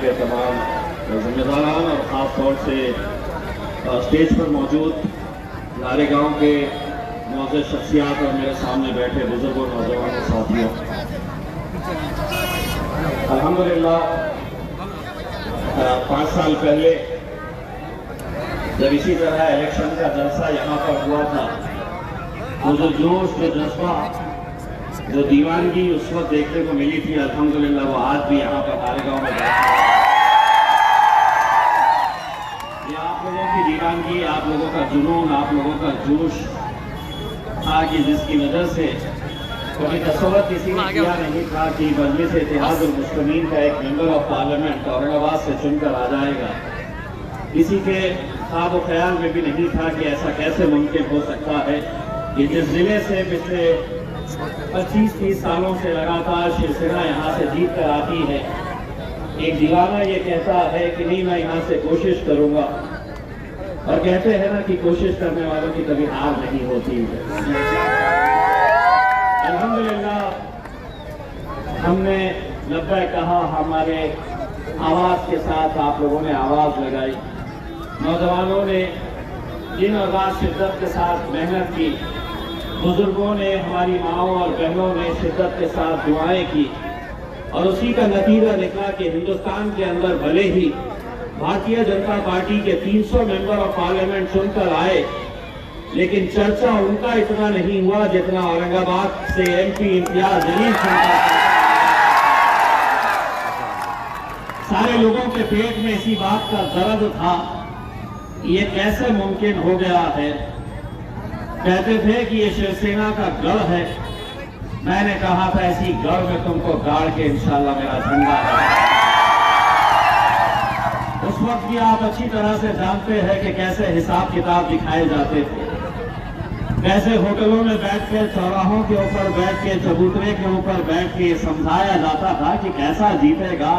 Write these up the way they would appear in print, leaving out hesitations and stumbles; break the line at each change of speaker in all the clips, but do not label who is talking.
के तमाम जिम्मेदारान और ख़ास तौर से स्टेज पर मौजूद नारे गांव के मौजूद शख्सियात और मेरे सामने बैठे बुजुर्गों, नौजवानों, साथियों, अल्हम्दुलिल्लाह 5 साल पहले जब इसी तरह इलेक्शन का जलसा यहाँ पर हुआ था, वो जो जोश, जो जज्बा, जो दीवानगी उस वक्त देखने को मिली थी, अल्हम्दुलिल्लाह वो आज भी यहाँ पर नारेगांव में बैठे हैं। ये आप लोगों की दीवानगी, आप लोगों का जुनून, आप लोगों का जोश था कि जिसकी वजह से कभी तस्वर किसी ने किया नहीं था कि मजलिस इत्तेहादुल मुस्लिमीन का एक मेंबर ऑफ पार्लियामेंट औरंगाबाद से चुनकर आ जाएगा। किसी के ख्वाब ख्याल में भी नहीं था कि ऐसा कैसे मुमकिन हो सकता है कि जिस जिले से पिछले 25-30 सालों से लगातार शिवसेना यहाँ से जीत कर आती है, एक दीवाना ये कहता है कि नहीं मैं यहाँ से कोशिश करूंगा, और कहते हैं ना कि कोशिश करने वालों की कभी हार नहीं होती है। अल्हम्दुलिल्लाह हमने लब्बैक कहा, हमारे आवाज के साथ आप लोगों ने आवाज लगाई, नौजवानों ने दिन और रात शिद्दत के साथ मेहनत की, बुजुर्गों ने, हमारी माओं और बहनों ने शिद्दत के साथ दुआएं की, और उसी का नतीजा निकला कि हिंदुस्तान के अंदर भले ही भारतीय जनता पार्टी के 300 मेंबर ऑफ पार्लियामेंट चुनकर आए, लेकिन चर्चा उनका इतना नहीं हुआ जितना औरंगाबाद से एमपी इम्तियाज जलील चुनकर। सारे लोगों के पेट में इसी बात का दर्द था, ये कैसे मुमकिन हो गया है। कहते थे कि ये शिवसेना का गढ़ है, मैंने कहा था इसी गढ़ में तुमको गाड़ के इंशाल्लाह मेरा झंडा है। उस वक्त भी आप अच्छी तरह से जानते हैं कि कैसे हिसाब किताब दिखाए जाते थे, कैसे होटलों में बैठ के, चौराहों के ऊपर बैठ के, चबूतरे के ऊपर बैठ के समझाया जाता था कि कैसा जीतेगा,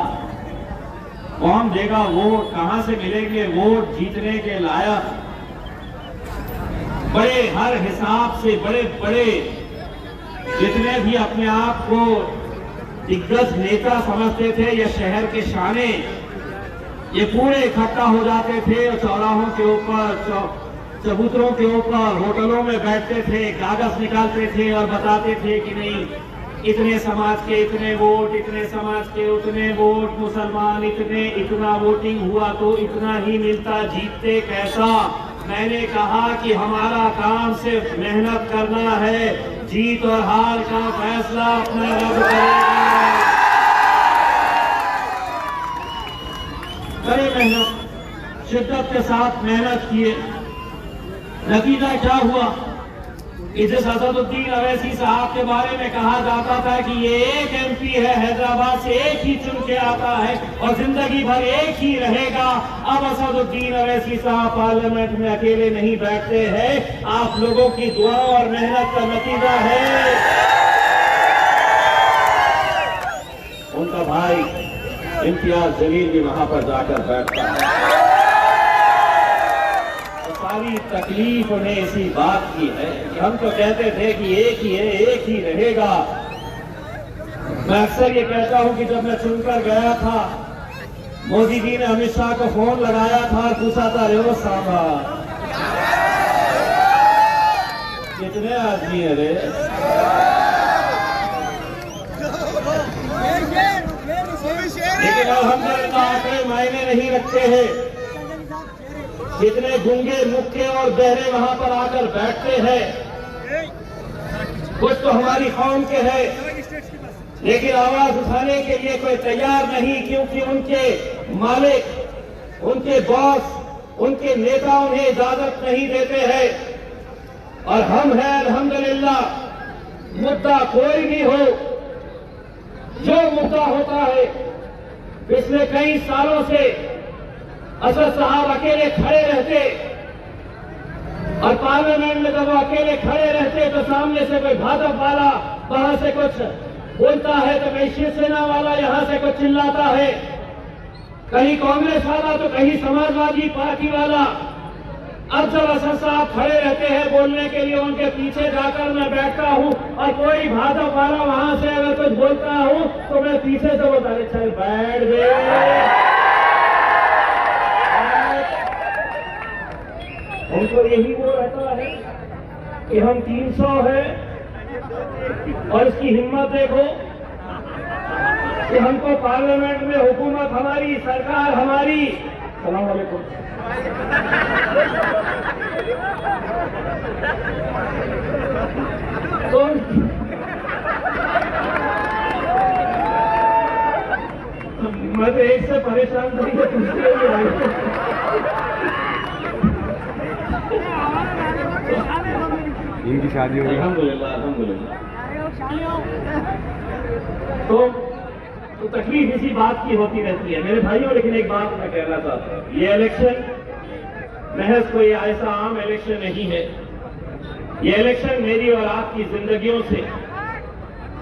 कौन देगा वोट, कहां से मिलेंगे वोट जीतने के लायक। बड़े हर हिसाब से बड़े बड़े जितने भी अपने आप को दिग्गज नेता समझते थे या शहर के शाने, ये पूरे इकट्ठा हो जाते थे और चौराहों के ऊपर, चबूतरों के ऊपर, होटलों में बैठते थे, कागज निकालते थे और बताते थे कि नहीं इतने समाज के इतने वोट, इतने समाज के उतने वोट, मुसलमान इतने, इतना वोटिंग हुआ तो इतना ही मिलता, जीतते कैसा। मैंने कहा कि हमारा काम सिर्फ मेहनत करना है, जीत और हार का फैसला अपना रब करेगा। बड़ी मेहनत, शिद्दत के साथ मेहनत किए, नतीजा क्या हुआ? इसे असदुद्दीन अवैसी साहब के बारे में कहा जाता था कि ये एक एमपी है, हैदराबाद से एक ही चुन के आता है और जिंदगी भर एक ही रहेगा। अब असदुद्दीन अवैसी साहब पार्लियामेंट में अकेले नहीं बैठते हैं, आप लोगों की दुआ और मेहनत का नतीजा है। उनका भाई इम्तियाज जलील भी वहां पर जाकर बैठता है। सारी तकलीफ उन्हें इसी बात की है कि हम तो कहते थे कि एक ही है, एक ही रहेगा। मैं अक्सर ये कहता हूं कि जब मैं चुनकर गया था, मोदी जी ने अमित शाह को फोन लगाया था और पूछा था, रे साहब कितने आदमी है रे? लेकिन अल्हम्दुलिल्लाह आंकड़े मायने नहीं रखते हैं। जितने गूंगे, मुक्के और बहरे वहां पर आकर बैठते हैं, कुछ तो हमारी कौम के हैं, लेकिन आवाज उठाने के लिए कोई तैयार नहीं, क्योंकि उनके मालिक, उनके बॉस, उनके नेता उन्हें इजाजत नहीं देते हैं। और हम हैं अल्हम्दुलिल्लाह, मुद्दा कोई भी हो, जो मुद्दा होता है, पिछले कई सालों से असद साहब अकेले खड़े रहते, और पार्लियामेंट में जब वो अकेले खड़े रहते तो सामने से कोई भाजपा वाला वहां से कुछ बोलता है, तो कहीं शिवसेना वाला यहां से कुछ चिल्लाता है, कहीं कांग्रेस वाला तो कहीं समाजवादी पार्टी वाला। अब जब असद साहब खड़े रहते हैं बोलने के लिए, उनके पीछे जाकर मैं बैठता हूं, और कोई भाजपा वाला वहां से अगर कुछ बोलता हूं तो मैं पीछे से बोलता, अरे चल बैठ गए। और यही वो रहता है कि हम 300 है और इसकी हिम्मत देखो कि हमको पार्लियामेंट में हुकूमत हमारी, सरकार हमारी। सलाम वालेकुम। तो मैं तो एक से परेशान नहीं है, दूसरे भी आई।
इनकी शादी होगी।
अल्हम्दुलिल्लाह अल्हम्दुलिल्लाह। तो तकलीफ इसी बात की होती रहती है मेरे भाइयों। लेकिन एक बात मैं कहना चाहता हूं, ये इलेक्शन महज कोई ऐसा आम इलेक्शन नहीं है। ये इलेक्शन मेरी और आपकी जिंदगियों से,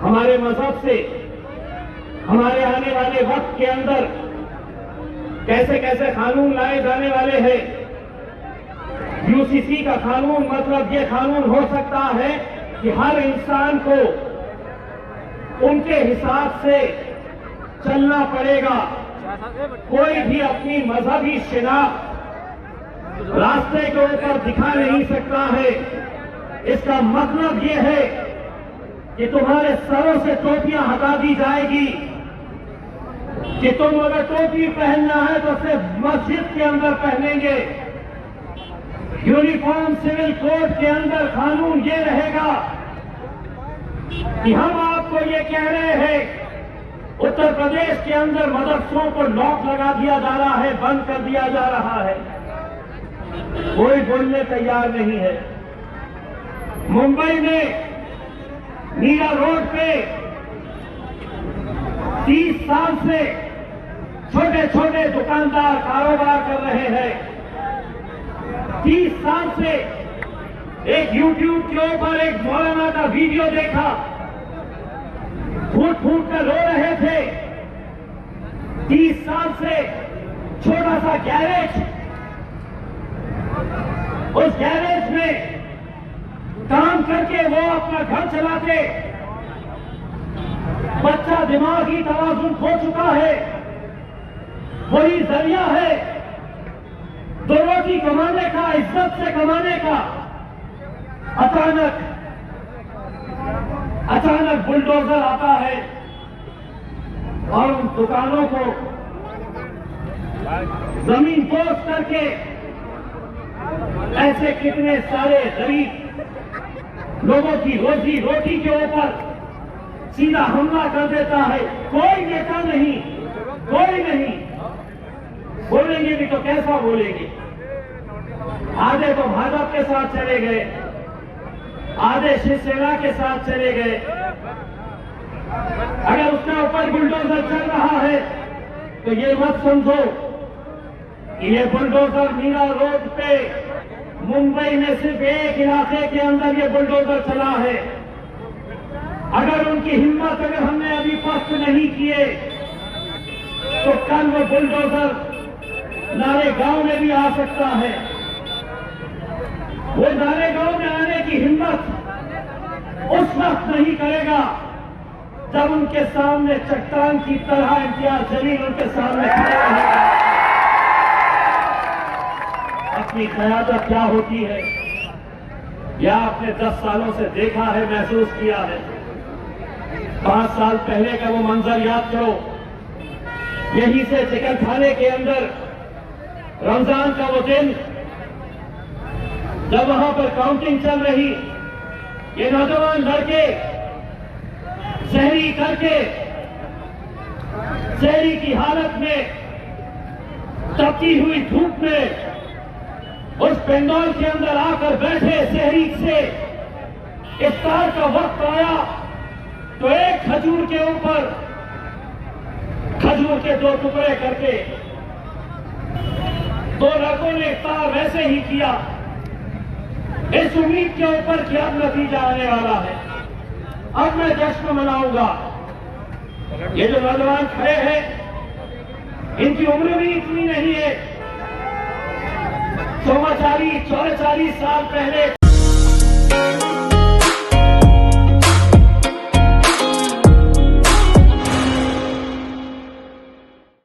हमारे मजहब से, हमारे आने वाले वक्त के अंदर कैसे कैसे कानून लाए जाने वाले हैं। यूसीसी का कानून मतलब ये कानून हो सकता है कि हर इंसान को उनके हिसाब से चलना पड़ेगा। कोई भी अपनी मजहबी शिनाख्त रास्ते के ऊपर दिखा नहीं सकता है। इसका मतलब ये है कि तुम्हारे सरों से टोपियां हटा दी जाएगी कि तुम अगर टोपी पहनना है तो सिर्फ मस्जिद के अंदर पहनेंगे। यूनिफॉर्म सिविल कोड के अंदर कानून ये रहेगा कि हम आपको ये कह रहे हैं, उत्तर प्रदेश के अंदर मदरसों को लॉक लगा दिया जा रहा है, बंद कर दिया जा रहा है। कोई बोलने तैयार नहीं है। मुंबई में मीरा रोड पे 30 साल से छोटे छोटे दुकानदार कारोबार कर रहे हैं। 30 साल से एक YouTube के ऊपर एक मौलाना का वीडियो देखा, फूट फूट कर रो रहे थे। 30 साल से छोटा सा गैरेज, उस गैरेज में काम करके वो अपना घर चलाते। बच्चा दिमागी तवाजुन खो चुका है, वही जरिया है दो रोटी कमाने का, इज्जत से कमाने का। अचानक बुलडोजर आता है और उन दुकानों को जमीन पोस करके ऐसे कितने सारे गरीब लोगों की रोजी रोटी के ऊपर सीधा हमला कर देता है। कोई नेता नहीं, कोई नहीं। बोलेंगे भी तो कैसा बोलेंगे? आधे तो भाजपा के साथ चले गए, आधे शिवसेना के साथ चले गए। अगर उसके ऊपर बुलडोजर चल रहा है तो ये मत समझो कि ये बुलडोजर मीरा रोड पे मुंबई में सिर्फ एक इलाके के अंदर ये बुलडोजर चला है। अगर उनकी हिम्मत अगर हमने अभी पस्त नहीं किए तो कल वो बुलडोजर नारे गांव में भी आ सकता है। वो नारे गांव में आने की हिम्मत उस वक्त नहीं करेगा जब उनके सामने चट्टान की तरह इम्तियाज जलील उनके सामने खड़ा रहेगा। अपनी क़यादत क्या होती है यह आपने 10 सालों से देखा है, महसूस किया है। 5 साल पहले का वो मंजर याद करो, यहीं से चिकन खाने के अंदर रमजान का वो दिन जब वहां पर काउंटिंग चल रही, ये नौजवान लड़के सहरी करके सहरी की हालत में तपती हुई धूप में उस पेंडोल के अंदर आकर बैठे। सहरी से इफ्तार का वक्त आया तो एक खजूर के ऊपर खजूर के 2 टुकड़े करके 2 लड़कों ने इफ्तार वैसे ही किया, इस उम्मीद के ऊपर कि अब नतीजा आने वाला है, अब मैं जश्न मनाऊंगा। ये जो नौजवान खड़े हैं इनकी उम्र भी इतनी नहीं है। 44 साल पहले